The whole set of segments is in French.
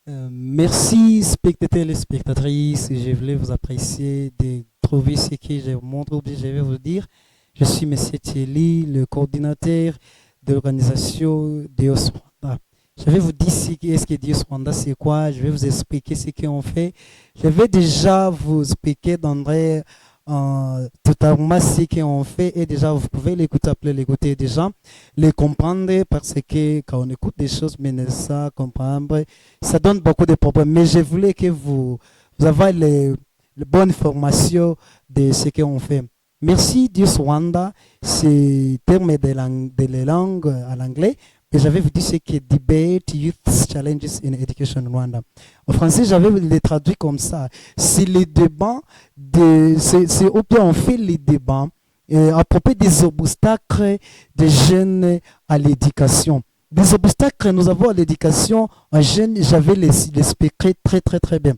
Merci spectateurs et spectatrices. Je voulais vous apprécier de trouver ce que je vous montre ou bien je vais vous dire. Je suis Monsieur Thierry, le coordinateur de l'organisation Dios Rwanda. Je vais vous dire ce que Dios Rwanda c'est quoi. Je vais vous expliquer ce qu'on fait. Je vais déjà vous expliquer d'André totalement ce qu'on fait et déjà vous pouvez l'écouter, appeler l'écouter déjà, les comprendre parce que quand on écoute des choses, mais ne ça comprendre, ça donne beaucoup de problèmes. Mais je voulais que vous avez les bonnes informations de ce qu'on fait. Merci Dieu Rwanda, c'est terme de la langue à l'anglais. Et j'avais vous dit ce qui est Debate Youth Challenges in Education Rwanda. En français, j'avais les traduit comme ça. C'est les débats, c'est ou bien on fait les débats à propos des obstacles des jeunes à l'éducation. Des obstacles, nous avons à l'éducation, un jeune, j'avais les expliqué très très très bien.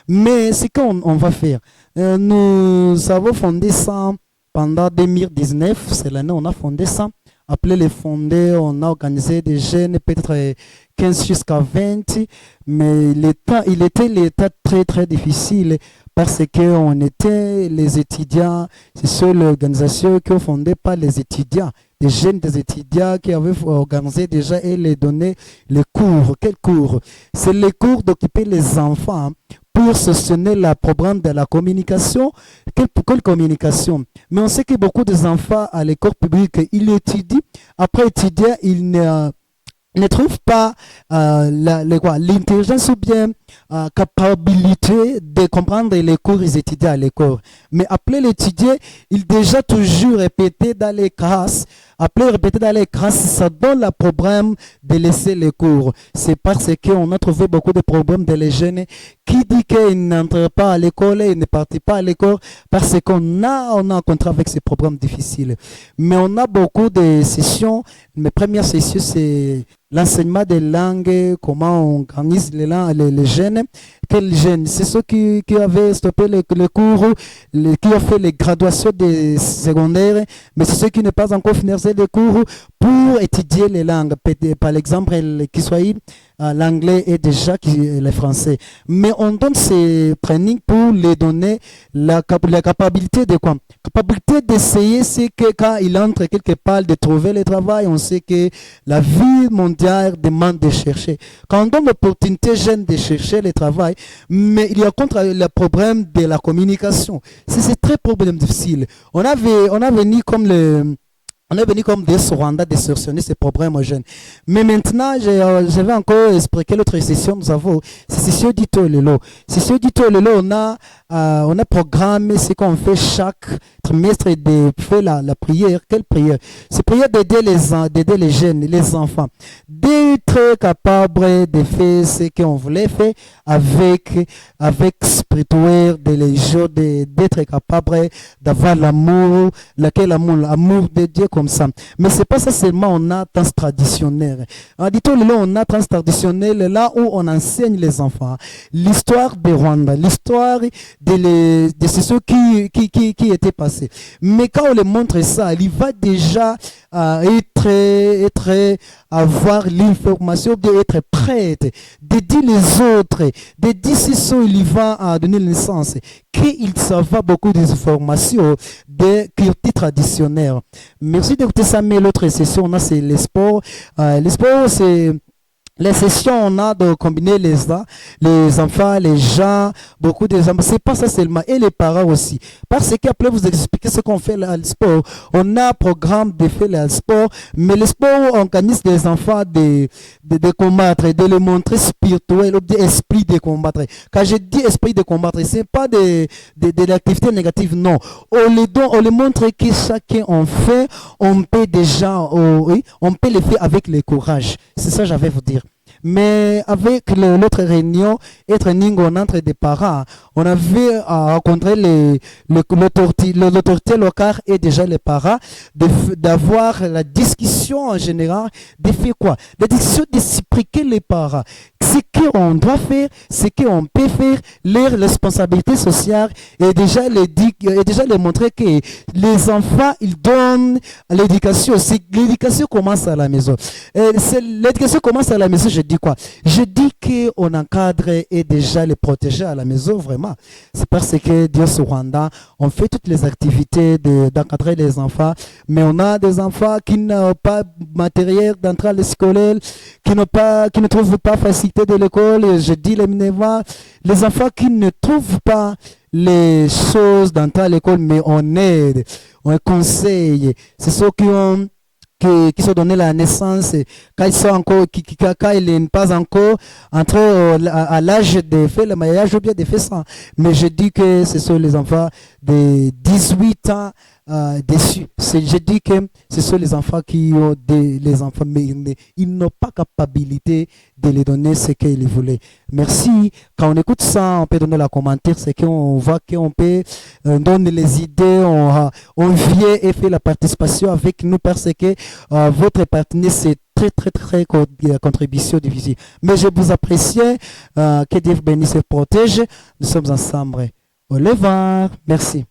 Mais ce qu'on on va faire, nous avons fondé ça pendant 2019, c'est l'année où on a fondé ça. Appelé les fondés, on a organisé des jeunes, peut-être 15 jusqu'à 20, mais l'état, il était l'état très très difficile parce qu'on était les étudiants, c'est sur l'organisation qui ont fondé par les étudiants, des jeunes des étudiants qui avaient organisé déjà et les donner les cours. Quels cours? C'est les cours d'occuper les enfants pour soutenir le programme de la communication. Quelle communication? Mais on sait que beaucoup d'enfants à l'école publique, ils étudient. Après étudier, ils ne trouvent pas l'intelligence ou bien capacité de comprendre les cours qu'ils étudient à l'école. Mais après l'étudier, ils déjà toujours répété dans les classes. Après répéter dans les classes, ça donne le problème de laisser les cours. C'est parce qu'on a trouvé beaucoup de problèmes de les jeunes qui dit qu'ils n'entrent pas à l'école et ne partent pas à l'école parce on a un contrat avec ces problèmes difficiles. Mais on a beaucoup de sessions. Mes premières sessions, c'est l'enseignement des langues, comment on organise les jeunes. Quels jeunes? C'est ceux qui avaient stoppé les cours, qui ont fait les graduations des secondaires, mais c'est ceux qui n'ont pas encore fini les cours pour étudier les langues. Par exemple, le kiswahili, l'anglais et déjà le français. Mais on donne ces trainings pour les donner la capacité de quoi? Capacité d'essayer, c'est que quand il entre quelque part, de trouver le travail, on sait que la vie mondiale demande de chercher. Quand on donne l'opportunité jeune de chercher le travail, mais il y a contre le problème de la communication. C'est très problème difficile. On a venu comme on est venu comme des Rwanda de solutionner ces problèmes aux jeunes. Mais maintenant, je vais encore expliquer l'autre session. Nous avons, c'est session d'Ito Lelo. Session d'Ito Lelo, on a programmé ce qu'on fait chaque trimestre de faire la prière. Quelle prière? C'est prière d'aider les jeunes, les enfants, d'être capable de faire ce qu'on voulait faire avec spirituel, de les jours, d'être capable d'avoir l'amour, l'amour de Dieu comme ça. Mais c'est pas ça seulement, on a trans traditionnel. En dit on a trans traditionnel là où on enseigne les enfants l'histoire de Rwanda, l'histoire de ce qui était passé. Mais quand on les montre ça, il va déjà avoir l'information, d'être prête, de dire les autres, de dire ce il va donner le sens, qu'il savoir beaucoup d'informations de culture traditionnelle. Merci d'écouter ça, mais l'autre session, on a c'est les sports. Les sports, c'est les sessions, on a de combiner les enfants, les gens, beaucoup de enfants. C'est pas ça seulement. Et les parents aussi. Parce qu'après vous expliquer ce qu'on fait là, le sport. On a un programme de faire le sport. Mais le sport, on organise les enfants de combattre, de les montrer spirituel, ou bien esprit de combattre. Quand je dis esprit de combattre, c'est pas de l'activité négative, non. On les montre que chacun en fait, on peut déjà, oui, on peut le faire avec le courage. C'est ça que j'avais vous dire. Mais avec l'autre réunion, et training entre des parents, on avait rencontré l'autorité locale et déjà les parents, d'avoir la discussion en général, de faire quoi? La discussion de s'impliquer les parents. Ce qu'on doit faire, ce qu'on peut faire, les responsabilités sociales, et déjà les montrer que les enfants, ils donnent l'éducation. L'éducation commence à la maison. L'éducation commence à la maison, je dis quoi? Je dis qu'on encadre et déjà les protéger à la maison, vraiment. C'est parce que Dieu au Rwanda, on fait toutes les activités d'encadrer les enfants, mais on a des enfants qui n'ont pas matériel d'entrée à l'école, qui ne trouvent pas facilité de l'école. Et je dis les enfants qui ne trouvent pas les choses d'entrer à l'école, mais on aide, on conseille. C'est ceux qui sont donnés la naissance, quand ils sont encore, quand ils n'est pas encore entrés à l'âge de faire le mariage ou bien de faire ça. Mais je dis que ce sont les enfants de 18 ans dessus. Je dis que ce sont les enfants qui ont les enfants, mais ils n'ont pas capacité de les donner ce qu'ils voulaient. Merci. Quand on écoute ça, on peut donner la commentaire, c'est qu'on voit qu'on peut donner les idées, on vient et fait la participation avec nous parce que votre partenaire, c'est très contribution difficile. Mais je vous apprécie, que Dieu vous bénisse et protège. Nous sommes ensemble. Au revoir. Merci.